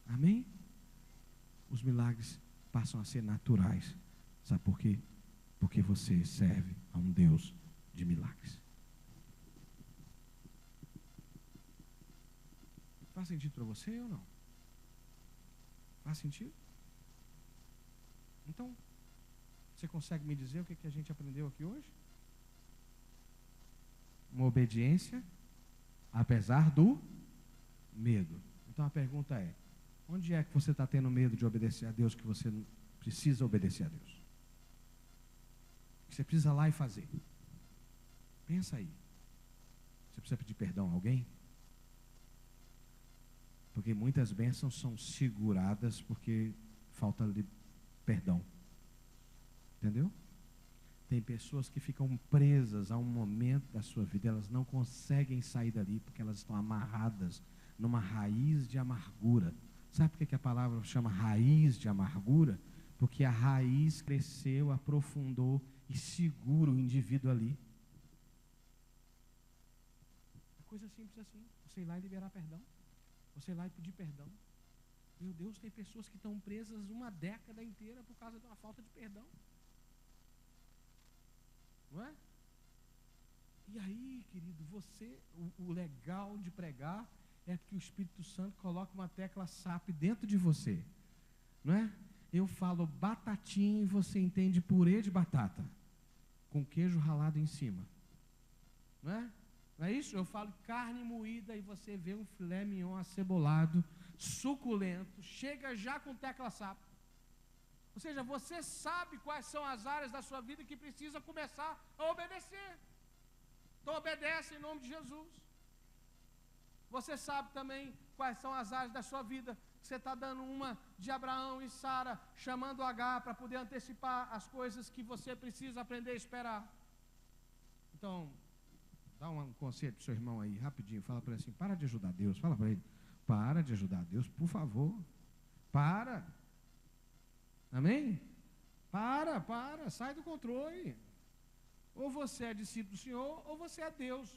Amém? Os milagres passam a ser naturais. Sabe por quê? Porque você serve a um Deus de milagres. Faz sentido para você ou não? Faz sentido? Então, você consegue me dizer o que a gente aprendeu aqui hoje? Uma obediência, apesar do medo. Então a pergunta é, onde é que você está tendo medo de obedecer a Deus, que você precisa obedecer a Deus? Que você precisa ir lá e fazer. Pensa aí. Você precisa pedir perdão a alguém? Porque muitas bênçãos são seguradas porque falta perdão. Entendeu? Tem pessoas que ficam presas a um momento da sua vida, elas não conseguem sair dali porque elas estão amarradas numa raiz de amargura. Sabe por que a palavra chama raiz de amargura? Porque a raiz cresceu, aprofundou e segura o indivíduo ali. É coisa simples assim. Você ir lá e liberar perdão. Você ir lá e pedir perdão. Meu Deus, tem pessoas que estão presas uma década inteira por causa de uma falta de perdão. Não é? E aí, querido, o legal de pregar é que o Espírito Santo coloca uma tecla SAP dentro de você. Não é? Eu falo batatinha e você entende purê de batata, com queijo ralado em cima. Não é? Não é isso? Eu falo carne moída e você vê um filé mignon acebolado, suculento, chega já com tecla SAP. Ou seja, você sabe quais são as áreas da sua vida que precisa começar a obedecer. Então obedece em nome de Jesus. Você sabe também quais são as áreas da sua vida que você está dando uma de Abraão e Sara, chamando H para poder antecipar as coisas que você precisa aprender a esperar. Então, dá um conselho para o seu irmão aí, rapidinho, fala para ele assim, para de ajudar Deus, fala para ele, para de ajudar Deus, por favor, para. Amém? Para, sai do controle. Ou você é discípulo do Senhor, ou você é Deus.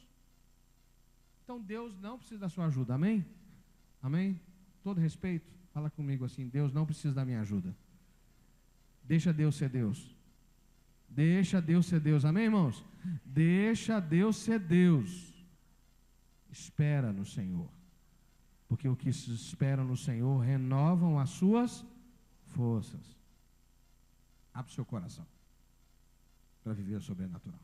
Então Deus não precisa da sua ajuda, amém? Amém? Todo respeito, fala comigo assim, Deus não precisa da minha ajuda. Deixa Deus ser Deus. Deixa Deus ser Deus, amém, irmãos? Deixa Deus ser Deus. Espera no Senhor. Porque o que se espera no Senhor renovam as suas forças. Abre o seu coração para viver o sobrenatural.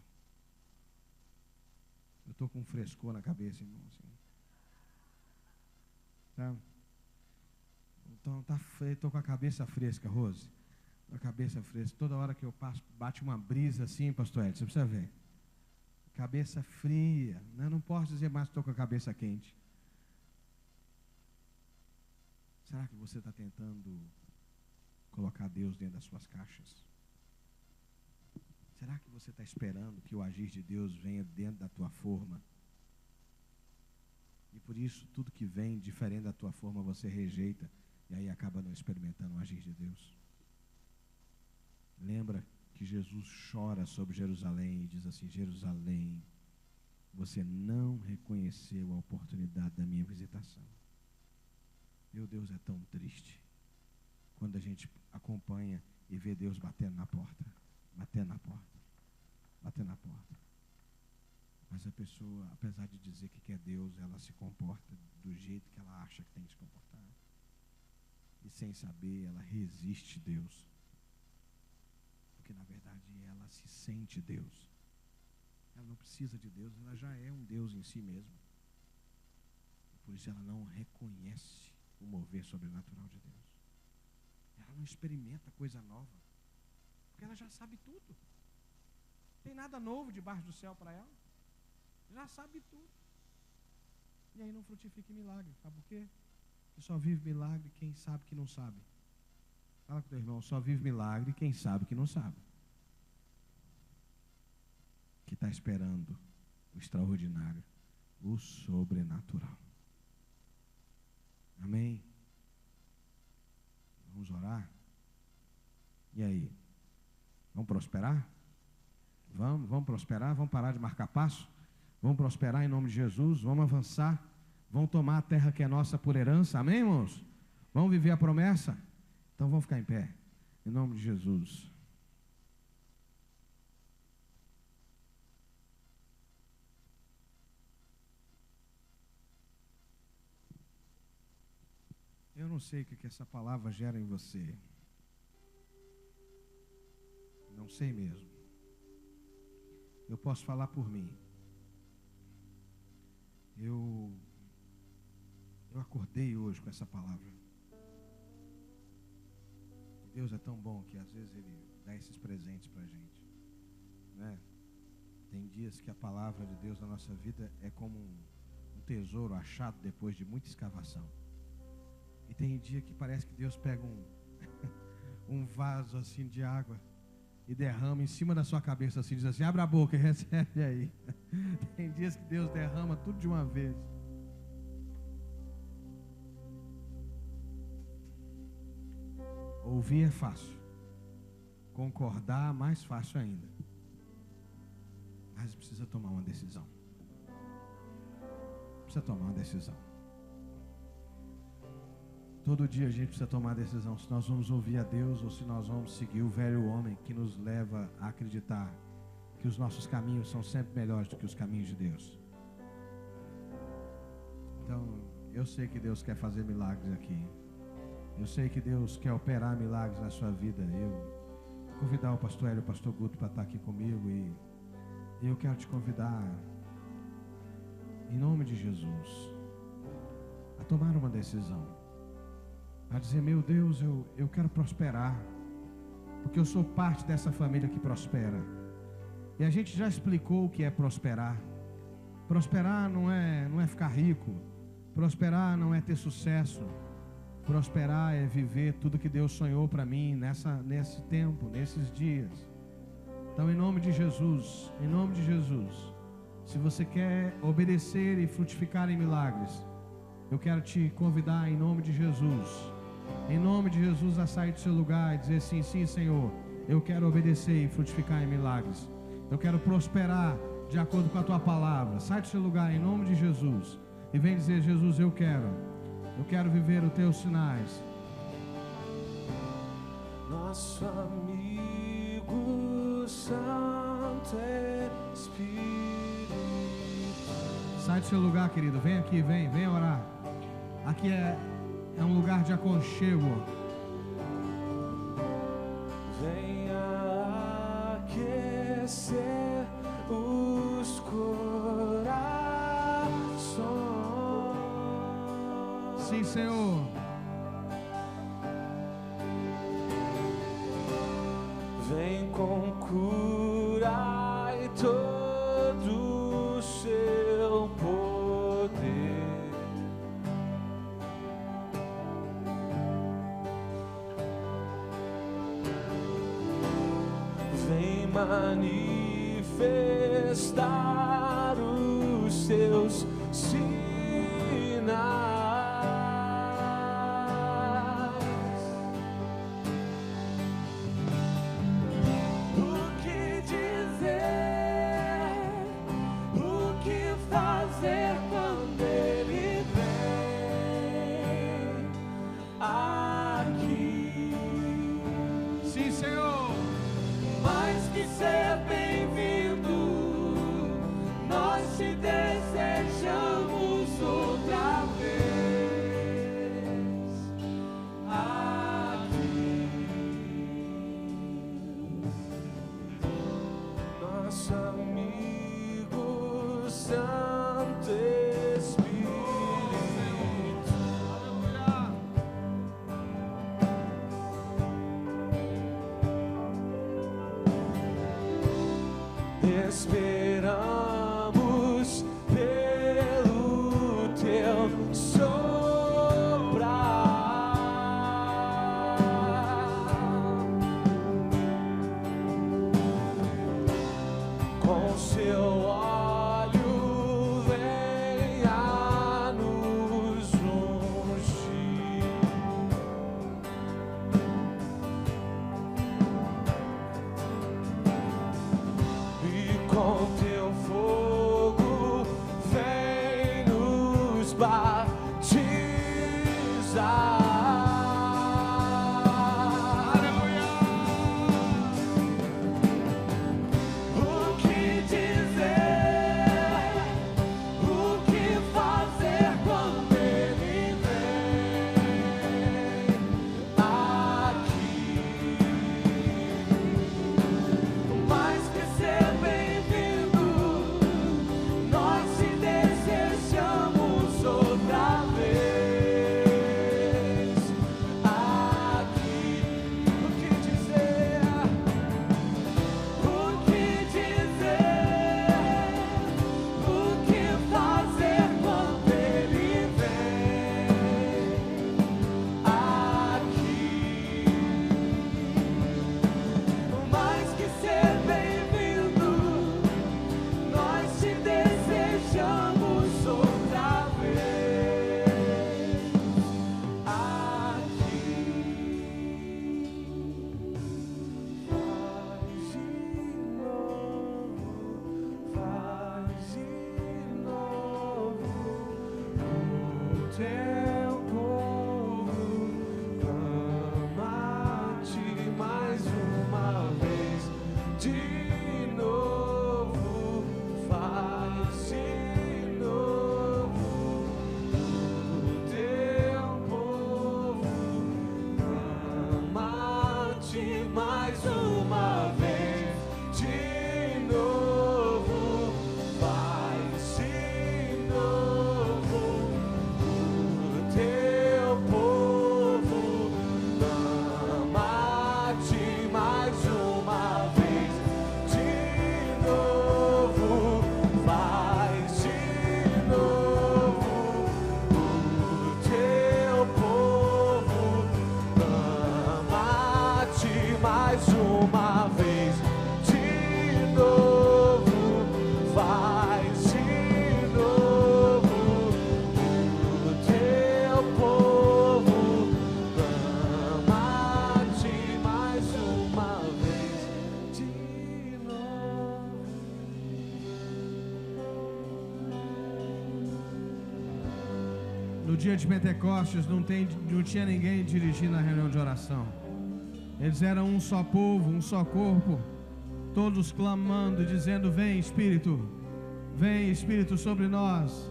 Eu estou com um frescor na cabeça, irmão. Assim. Tá? Então, estou com a cabeça fresca, Rose. A cabeça fresca. Toda hora que eu passo, bate uma brisa assim, pastor Edson, você precisa ver. Cabeça fria. Eu não posso dizer mais que estou com a cabeça quente. Será que você está tentando colocar Deus dentro das suas caixas? Será que você está esperando que o agir de Deus venha dentro da tua forma? E por isso, tudo que vem diferente da tua forma, você rejeita. E aí acaba não experimentando o agir de Deus. Lembra que Jesus chora sobre Jerusalém e diz assim: Jerusalém, você não reconheceu a oportunidade da minha visitação. Meu Deus, é tão triste quando a gente acompanha e vê Deus batendo na porta, batendo na porta, batendo na porta. Mas a pessoa, apesar de dizer que quer Deus, ela se comporta do jeito que ela acha que tem que se comportar. E sem saber, ela resiste Deus. Porque na verdade ela se sente Deus. Ela não precisa de Deus, ela já é um Deus em si mesma. Por isso ela não reconhece o mover sobrenatural de Deus. Ela não experimenta coisa nova. Porque ela já sabe tudo. Não tem nada novo debaixo do céu para ela. Já sabe tudo. E aí não frutifica em milagre. Sabe por quê? Porque só vive milagre quem sabe que não sabe. Fala com o teu irmão, só vive milagre quem sabe que não sabe. Que está esperando o extraordinário, o sobrenatural. Amém? Vamos orar? E aí? Vamos prosperar? Vamos prosperar? Vamos parar de marcar passo? Vamos prosperar em nome de Jesus? Vamos avançar? Vamos tomar a terra que é nossa por herança? Amém, irmãos? Vamos viver a promessa? Então vamos ficar em pé, em nome de Jesus. Eu não sei o que essa palavra gera em você. Não sei mesmo. Eu posso falar por mim. Eu acordei hoje com essa palavra. Deus é tão bom que às vezes Ele dá esses presentes para a gente, né? Tem dias que a palavra de Deus na nossa vida é como um tesouro achado depois de muita escavação. E tem dia que parece que Deus pega um vaso assim de água e derrama em cima da sua cabeça assim, diz assim: abre a boca e recebe aí. Tem dias que Deus derrama tudo de uma vez. Ouvir é fácil, concordar mais fácil ainda, mas precisa tomar uma decisão. Precisa tomar uma decisão. Todo dia a gente precisa tomar a decisão se nós vamos ouvir a Deus ou se nós vamos seguir o velho homem que nos leva a acreditar que os nossos caminhos são sempre melhores do que os caminhos de Deus. Então, eu sei que Deus quer fazer milagres aqui. Eu sei que Deus quer operar milagres na sua vida. Eu vou convidar o pastor Hélio e o pastor Guto para estar aqui comigo. E eu quero te convidar, em nome de Jesus, a tomar uma decisão. A dizer: meu Deus, eu quero prosperar. Porque eu sou parte dessa família que prospera. E a gente já explicou o que é prosperar. Prosperar não é ficar rico. Prosperar não é ter sucesso. Prosperar é viver tudo que Deus sonhou para mim nesse tempo, nesses dias. Então, em nome de Jesus, se você quer obedecer e frutificar em milagres, eu quero te convidar em nome de Jesus, a sair do seu lugar e dizer: sim, sim, Senhor, eu quero obedecer e frutificar em milagres. Eu quero prosperar de acordo com a tua palavra. Sai do seu lugar em nome de Jesus e vem dizer: Jesus, eu quero viver os teus sinais. Nosso amigo Santo Espírito. Sai do seu lugar, querido. Vem aqui, vem orar. Aqui é um lugar de aconchego. Venha aquecer os corações. Sim, Senhor. vem com cura e todo o seu poder. Vem manifestar os seus sinais. Esperamos pelo teu soprar, com seu óleo venha nos ungir. Com teu fogo vem nos batizar. Aleluia! O que dizer, o que fazer quando ele vem aqui? Mais que ser bem-vindo, nós te desejamos outra vez aqui. O que dizer, o que dizer, o que fazer quando ele vem aqui? Mais que ser bem-vindo, nós te desejamos outra vez aqui. Faz de novo o teu povo ama-te mais uma vez. De novo, faz de novo o teu povo ama-te mais uma vez. De novo, faz de novo o teu povo ama-te mais uma vez. De novo, faz de novo o teu povo ama-te mais uma vez. De novo, faz de novo o teu povo ama-te mais uma vez. De novo. No dia de Pentecostes não tinha ninguém dirigindo a reunião de oração. Eles eram um só povo, um só corpo, todos clamando e dizendo: vem Espírito sobre nós,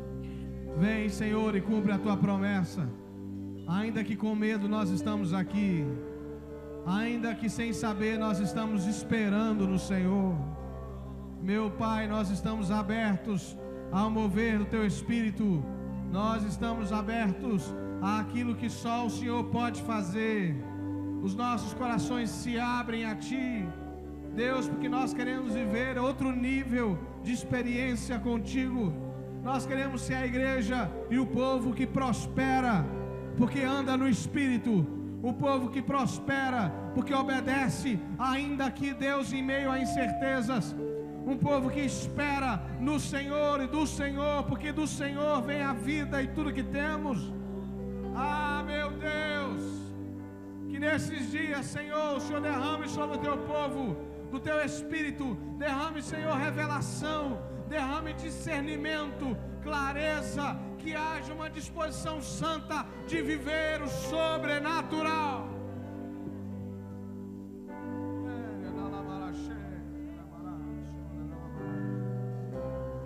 vem Senhor e cumpre a tua promessa. Ainda que com medo nós estamos aqui, ainda que sem saber nós estamos esperando no Senhor. Meu Pai, nós estamos abertos ao mover do teu Espírito, nós estamos abertos àquilo que só o Senhor pode fazer. Os nossos corações se abrem a Ti, Deus, porque nós queremos viver outro nível de experiência contigo. Nós queremos ser a igreja e o povo que prospera, porque anda no Espírito. O povo que prospera, porque obedece, ainda que Deus, em meio a incertezas. Um povo que espera no Senhor e do Senhor, porque do Senhor vem a vida e tudo que temos. Ah, meu Deus, que nesses dias, Senhor, o Senhor derrame sobre o teu povo do teu Espírito, derrame, Senhor, revelação, derrame discernimento, clareza, que haja uma disposição santa de viver o sobrenatural.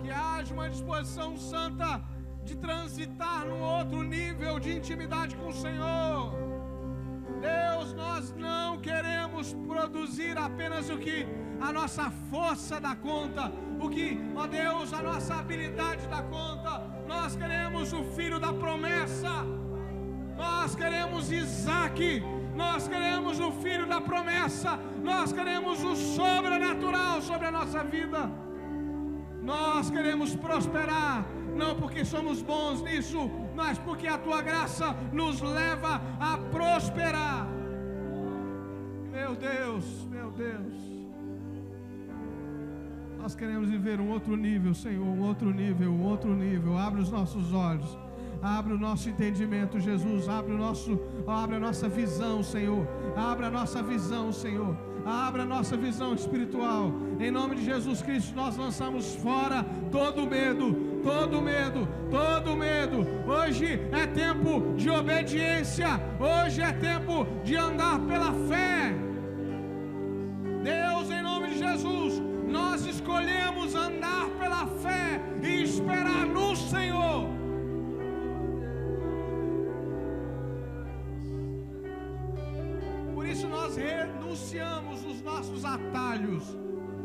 Que haja uma disposição santa de transitar num outro nível de intimidade com o Senhor. Deus, nós não queremos produzir apenas o que a nossa força dá conta, o que, ó Deus, a nossa habilidade dá conta. Nós queremos o filho da promessa, nós queremos Isaac, nós queremos o filho da promessa, nós queremos o sobrenatural sobre a nossa vida. Nós queremos prosperar, não porque somos bons nisso, mas porque a tua graça nos leva a prosperar. Meu Deus, meu Deus, nós queremos viver um outro nível, Senhor, um outro nível, um outro nível. Abre os nossos olhos, abre o nosso entendimento, Jesus, abre a nossa visão, Senhor, abre a nossa visão, Senhor, abre a nossa visão espiritual. Em nome de Jesus Cristo, nós lançamos fora todo medo, todo medo, todo medo. Hoje é tempo de obediência, hoje é tempo de andar pela fé. Deus, em nome de Jesus, nós escolhemos andar pela fé e esperar no Senhor. Por isso nós renunciamos os nossos atalhos,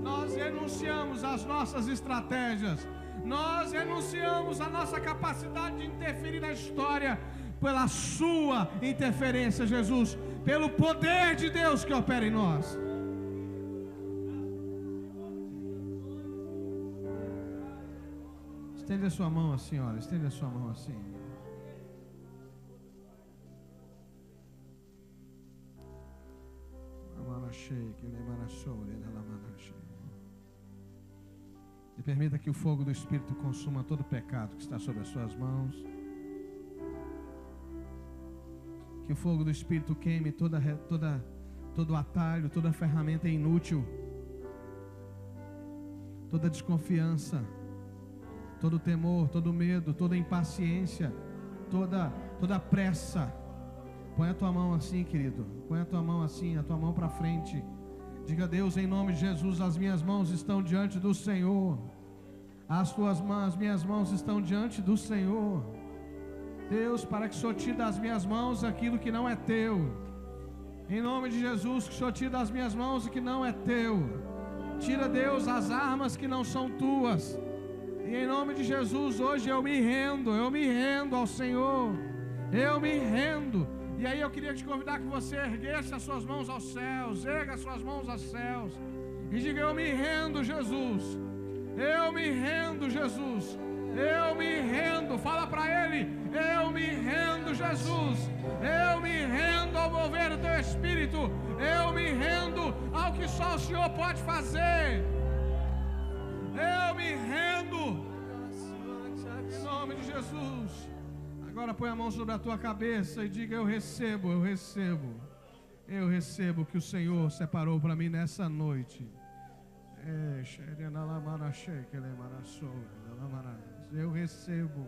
nós renunciamos as nossas estratégias, nós renunciamos a nossa capacidade de interferir na história pela sua interferência, Jesus, pelo poder de Deus que opera em nós. Estende a sua mão assim, olha, estende a sua mão assim. E permita que o fogo do Espírito consuma todo o pecado que está sobre as suas mãos. Que o fogo do Espírito queime todo atalho, toda ferramenta inútil, toda desconfiança, todo temor, todo medo, toda impaciência, toda pressa. Põe a tua mão assim, querido. Põe a tua mão assim, a tua mão para frente. Diga a Deus, em nome de Jesus, as minhas mãos estão diante do Senhor. As minhas mãos estão diante do Senhor. Deus, para que o Senhor tire das minhas mãos aquilo que não é teu. Em nome de Jesus, que o Senhor tire das minhas mãos o que não é teu. Tira, Deus, as armas que não são tuas. E em nome de Jesus, hoje eu me rendo ao Senhor. Eu me rendo. E aí eu queria te convidar que você erguesse as suas mãos aos céus. Erga as suas mãos aos céus. E diga, eu me rendo, Jesus. Eu me rendo, Jesus. Eu me rendo. Fala para Ele. Eu me rendo, Jesus. Eu me rendo ao mover do Teu Espírito. Eu me rendo ao que só o Senhor pode fazer. Eu me rendo. Em nome de Jesus. Agora põe a mão sobre a tua cabeça e diga, eu recebo o que o Senhor separou para mim nessa noite. Eu recebo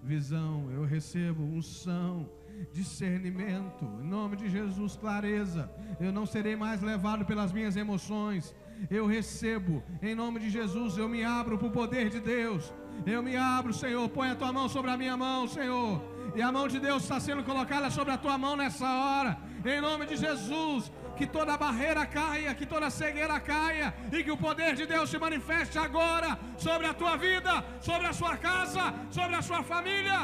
visão, eu recebo unção, discernimento, em nome de Jesus, clareza. Eu não serei mais levado pelas minhas emoções. Eu recebo, em nome de Jesus, eu me abro para o poder de Deus. Eu me abro, Senhor, põe a tua mão sobre a minha mão, Senhor. E a mão de Deus está sendo colocada sobre a tua mão nessa hora. Em nome de Jesus, que toda barreira caia, que toda cegueira caia. E que o poder de Deus se manifeste agora sobre a tua vida, sobre a sua casa, sobre a sua família.